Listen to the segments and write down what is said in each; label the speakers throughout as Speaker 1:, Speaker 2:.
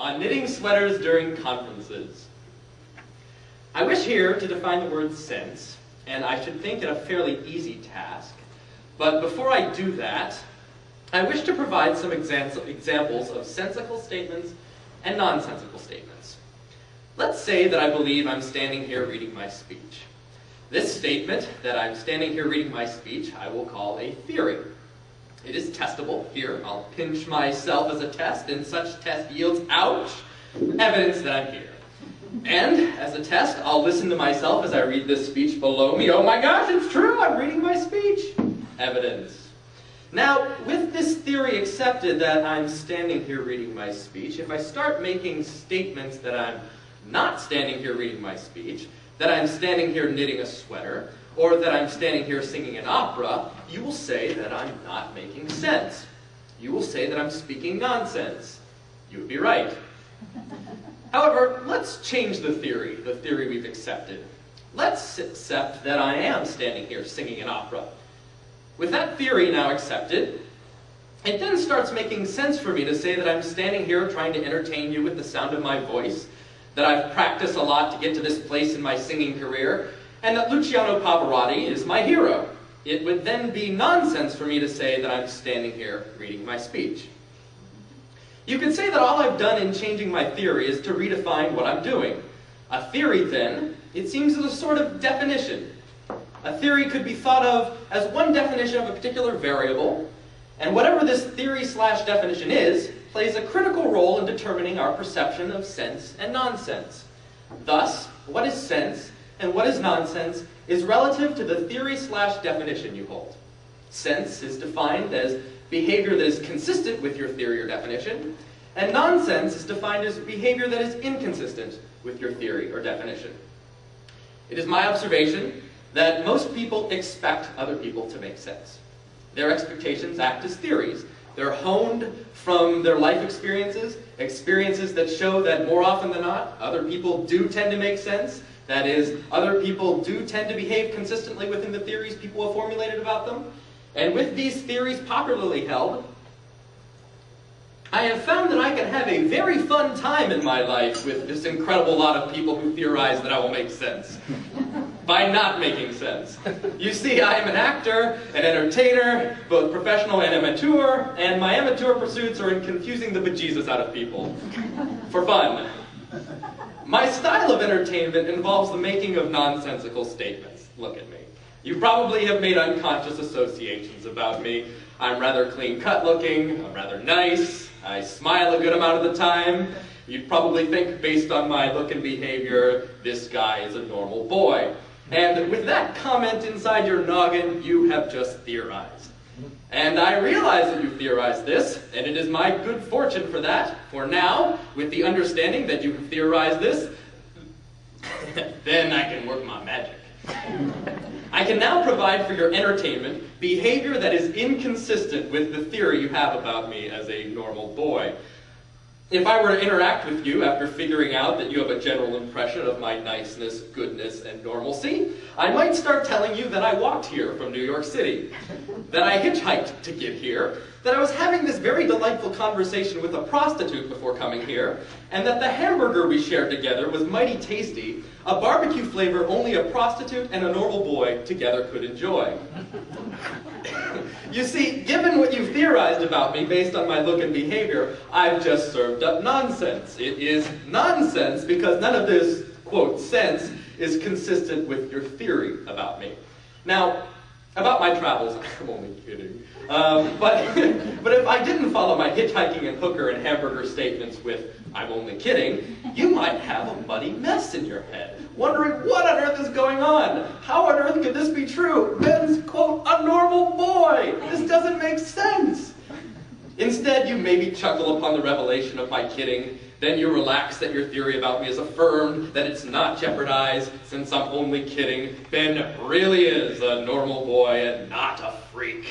Speaker 1: on knitting sweaters during conferences. I wish here to define the word sense, and I should think it a fairly easy task. But before I do that, I wish to provide some examples of sensical statements and nonsensical statements. Let's say that I believe I'm standing here reading my speech. This statement, that I'm standing here reading my speech, I will call a theory. It is testable. Here, I'll pinch myself as a test, and such test yields, ouch, evidence that I'm here. And, as a test, I'll listen to myself as I read this speech below me. Oh my gosh, it's true, I'm reading my speech. Evidence. Now, with this theory accepted that I'm standing here reading my speech, if I start making statements that I'm not standing here reading my speech, that I'm standing here knitting a sweater, or that I'm standing here singing an opera, you will say that I'm not making sense. You will say that I'm speaking nonsense. You would be right. However, let's change the theory we've accepted. Let's accept that I am standing here singing an opera. With that theory now accepted, it then starts making sense for me to say that I'm standing here trying to entertain you with the sound of my voice, that I've practiced a lot to get to this place in my singing career, and that Luciano Pavarotti is my hero. It would then be nonsense for me to say that I'm standing here reading my speech. You could say that all I've done in changing my theory is to redefine what I'm doing. A theory, then, it seems, is a sort of definition. A theory could be thought of as one definition of a particular variable, and whatever this theory/definition is, plays a critical role in determining our perception of sense and nonsense. Thus, what is sense and what is nonsense is relative to the theory/definition you hold. Sense is defined as behavior that is consistent with your theory or definition, and nonsense is defined as behavior that is inconsistent with your theory or definition. It is my observation that most people expect other people to make sense. Their expectations act as theories. They're honed from their life experiences, experiences that show that more often than not, other people do tend to make sense. That is, other people do tend to behave consistently within the theories people have formulated about them. And with these theories popularly held, I have found that I can have a very fun time in my life with this incredible lot of people who theorize that I will make sense. By not making sense. You see, I am an actor, an entertainer, both professional and amateur, and my amateur pursuits are in confusing the bejesus out of people. For fun. My style of entertainment involves the making of nonsensical statements. Look at me. You probably have made unconscious associations about me. I'm rather clean-cut looking, I'm rather nice, I smile a good amount of the time. You'd probably think, based on my look and behavior, this guy is a normal boy. And with that comment inside your noggin, you have just theorized. And I realize that you theorized this, and it is my good fortune for that. For now, with the understanding that you have theorized this, then I can work my magic. I can now provide for your entertainment behavior that is inconsistent with the theory you have about me as a normal boy. If I were to interact with you after figuring out that you have a general impression of my niceness, goodness, and normalcy, I might start telling you that I walked here from New York City, that I hitchhiked to get here, that I was having this very delightful conversation with a prostitute before coming here, and that the hamburger we shared together was mighty tasty, a barbecue flavor only a prostitute and a normal boy together could enjoy. You see, given what you've theorized about me based on my look and behavior, I've just served up nonsense. It is nonsense because none of this, quote, sense is consistent with your theory about me. Now, about my travels, I'm only kidding. But if I didn't follow my hitchhiking and hooker and hamburger statements with, I'm only kidding, you might have a muddy mess in your head, wondering what on earth is going on? How on earth could this be true? Ben's, quote, a normal boy. This doesn't make sense. Instead, you maybe chuckle upon the revelation of my kidding. Then you relax that your theory about me is affirmed, that it's not jeopardized, since I'm only kidding. Ben really is a normal boy and not a freak.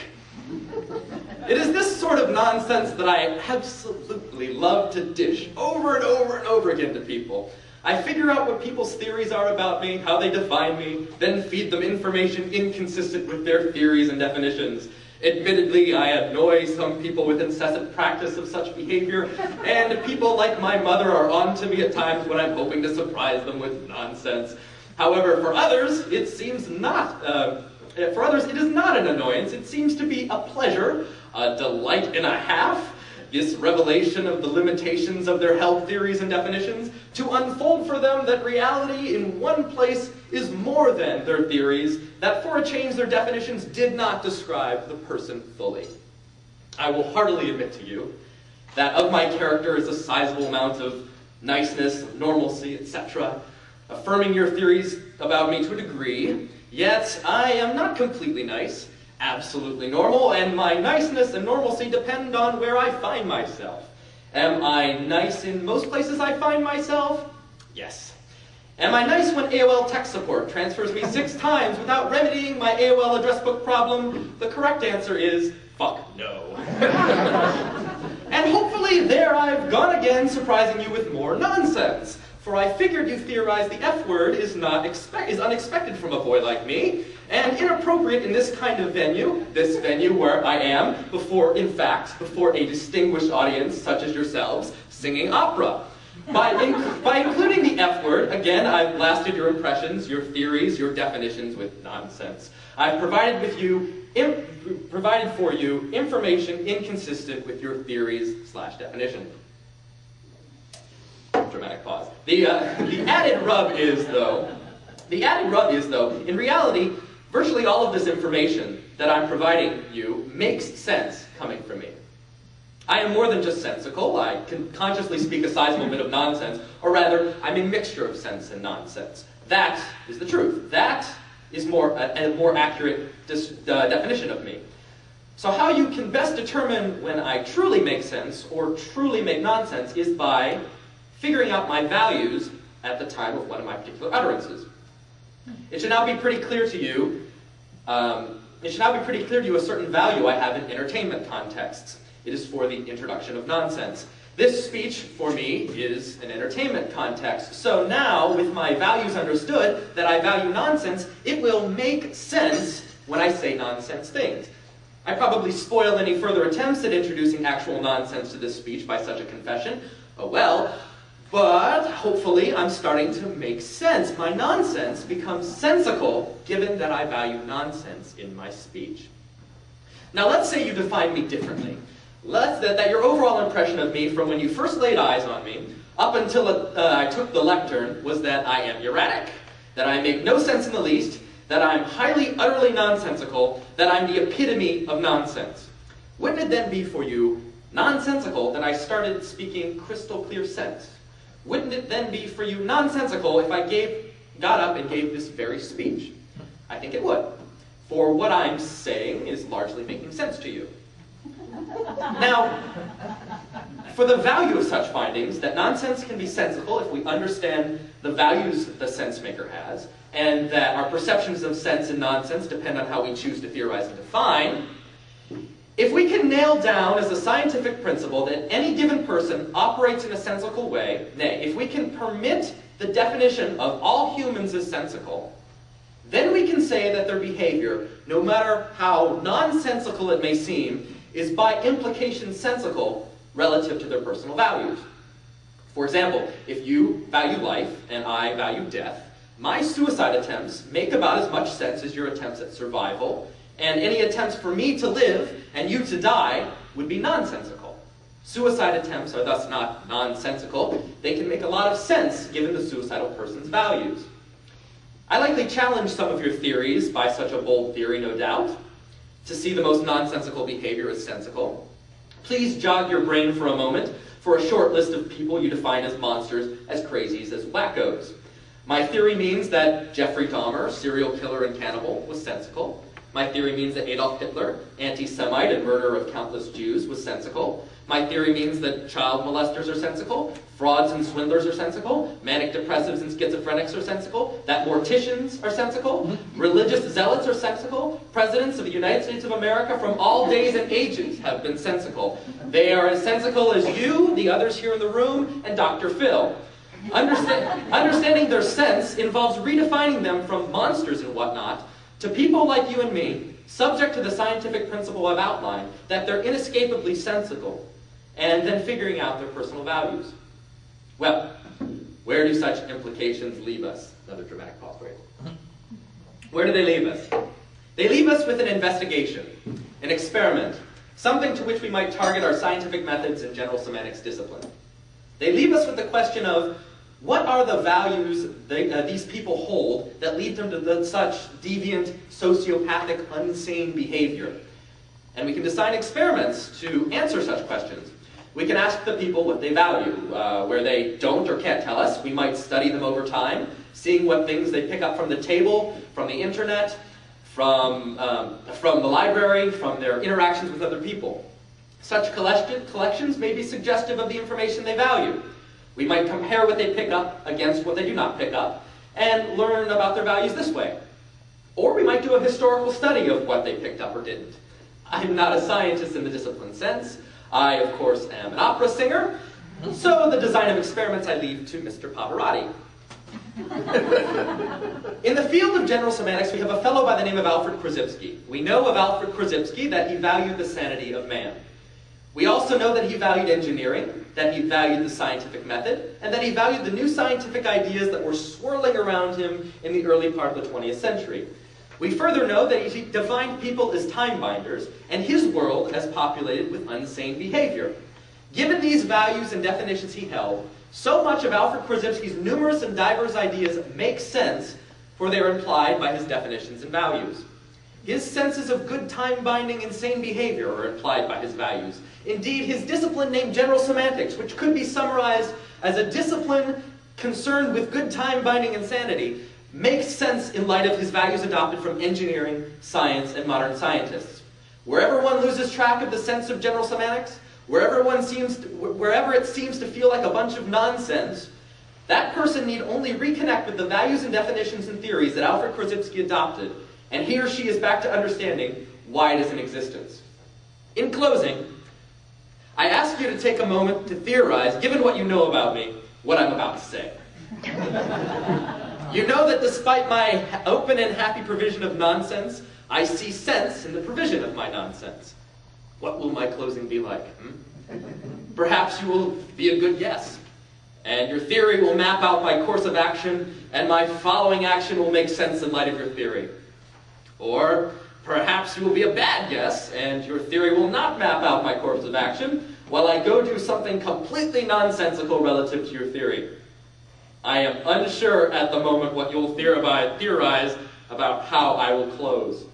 Speaker 1: It is this sort of nonsense that I absolutely love to dish over and over and over again to people. I figure out what people's theories are about me, how they define me, then feed them information inconsistent with their theories and definitions. Admittedly, I annoy some people with incessant practice of such behavior, and people like my mother are on to me at times when I'm hoping to surprise them with nonsense. However, for others, it seems not. For others, it is not an annoyance. It seems to be a pleasure, a delight and a half. This revelation of the limitations of their held theories and definitions, to unfold for them that reality in one place is more than their theories, that for a change their definitions did not describe the person fully. I will heartily admit to you that of my character is a sizable amount of niceness, normalcy, etc., affirming your theories about me to a degree, yet I am not completely nice, absolutely normal, and my niceness and normalcy depend on where I find myself. Am I nice in most places I find myself? Yes. Am I nice when AOL tech support transfers me 6 times without remedying my AOL address book problem? The correct answer is, fuck no. And hopefully there I've gone again, surprising you with more nonsense. For I figured you theorized the F word is unexpected from a boy like me, and inappropriate in this kind of venue, this venue where I am, before a distinguished audience such as yourselves, singing opera. By including the F word, again, I've blasted your impressions, your theories, your definitions with nonsense. I've provided for you information inconsistent with your theories/definition. Dramatic pause. The added rub is, though, in reality, virtually all of this information that I'm providing you makes sense coming from me. I am more than just sensical. I can consciously speak a sizable bit of nonsense, or rather, I'm a mixture of sense and nonsense. That is the truth. That is a more accurate definition of me. So how you can best determine when I truly make sense or truly make nonsense is by figuring out my values at the time of one of my particular utterances. It should now be pretty clear to you. A certain value I have in entertainment contexts. It is for the introduction of nonsense. This speech, for me, is an entertainment context. So now, with my values understood, that I value nonsense, it will make sense when I say nonsense things. I probably spoil any further attempts at introducing actual nonsense to this speech by such a confession. Oh well. But hopefully I'm starting to make sense. My nonsense becomes sensical given that I value nonsense in my speech. Now let's say you define me differently. That your overall impression of me from when you first laid eyes on me up until I took the lectern was that I am erratic, that I make no sense in the least, that I'm highly, utterly nonsensical, that I'm the epitome of nonsense. Wouldn't it then be for you nonsensical that I started speaking crystal clear sense? Wouldn't it then be for you nonsensical if I got up and gave this very speech? I think it would. For what I'm saying is largely making sense to you. Now, for the value of such findings, that nonsense can be sensical if we understand the values the sense maker has, and that our perceptions of sense and nonsense depend on how we choose to theorize and define. If we can nail down as a scientific principle that any given person operates in a sensical way, nay, if we can permit the definition of all humans as sensical, then we can say that their behavior, no matter how nonsensical it may seem, is by implication sensical relative to their personal values. For example, if you value life and I value death, my suicide attempts make about as much sense as your attempts at survival, and any attempts for me to live and you to die would be nonsensical. Suicide attempts are thus not nonsensical. They can make a lot of sense given the suicidal person's values. I likely challenge some of your theories by such a bold theory, no doubt, to see the most nonsensical behavior as sensical. Please jog your brain for a moment for a short list of people you define as monsters, as crazies, as wackos. My theory means that Jeffrey Dahmer, serial killer and cannibal, was sensical. My theory means that Adolf Hitler, anti-Semite and murderer of countless Jews, was sensical. My theory means that child molesters are sensical, frauds and swindlers are sensical, manic depressives and schizophrenics are sensical, that morticians are sensical, religious zealots are sensical, presidents of the United States of America from all days and ages have been sensical. They are as sensical as you, the others here in the room, and Dr. Phil. Understanding their sense involves redefining them from monsters and whatnot to people like you and me subject to the scientific principle I've outlined, that they're inescapably sensical, and then figuring out their personal values. Well, where do such implications leave us? Another dramatic pause break. Where do they leave us? They leave us with an investigation, an experiment, something to which we might target our scientific methods in general semantics discipline. They leave us with the question of, what are the values these people hold that lead them to such deviant, sociopathic, insane behavior? And we can design experiments to answer such questions. We can ask the people what they value. Where they don't or can't tell us, we might study them over time, seeing what things they pick up from the table, from the internet, from the library, from their interactions with other people. Such collections may be suggestive of the information they value. We might compare what they pick up against what they do not pick up, and learn about their values this way. Or we might do a historical study of what they picked up or didn't. I'm not a scientist in the discipline sense. I, of course, am an opera singer, so the design of experiments I leave to Mr. Pavarotti. In the field of general semantics, we have a fellow by the name of Alfred Korzybski. We know of Alfred Korzybski that he valued the sanity of man. We also know that he valued engineering, that he valued the scientific method, and that he valued the new scientific ideas that were swirling around him in the early part of the 20th century. We further know that he defined people as time binders, and his world as populated with insane behavior. Given these values and definitions he held, so much of Alfred Korzybski's numerous and diverse ideas make sense, for they are implied by his definitions and values. His senses of good time-binding insane behavior are implied by his values. Indeed, his discipline named general semantics, which could be summarized as a discipline concerned with good time-binding insanity, makes sense in light of his values adopted from engineering, science, and modern scientists. Wherever one loses track of the sense of general semantics, wherever it seems to feel like a bunch of nonsense, that person need only reconnect with the values and definitions and theories that Alfred Korzybski adopted, and he or she is back to understanding why it is in existence. In closing, I ask you to take a moment to theorize, given what you know about me, what I'm about to say. You know that despite my open and happy provision of nonsense, I see sense in the provision of my nonsense. What will my closing be like? Perhaps you will be a good guess, and your theory will map out my course of action, and my following action will make sense in light of your theory. Or perhaps you will be a bad guess, and your theory will not map out my course of action, while I go do something completely nonsensical relative to your theory. I am unsure at the moment what you'll theorize about how I will close.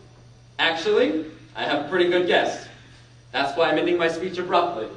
Speaker 1: Actually, I have a pretty good guess. That's why I'm ending my speech abruptly.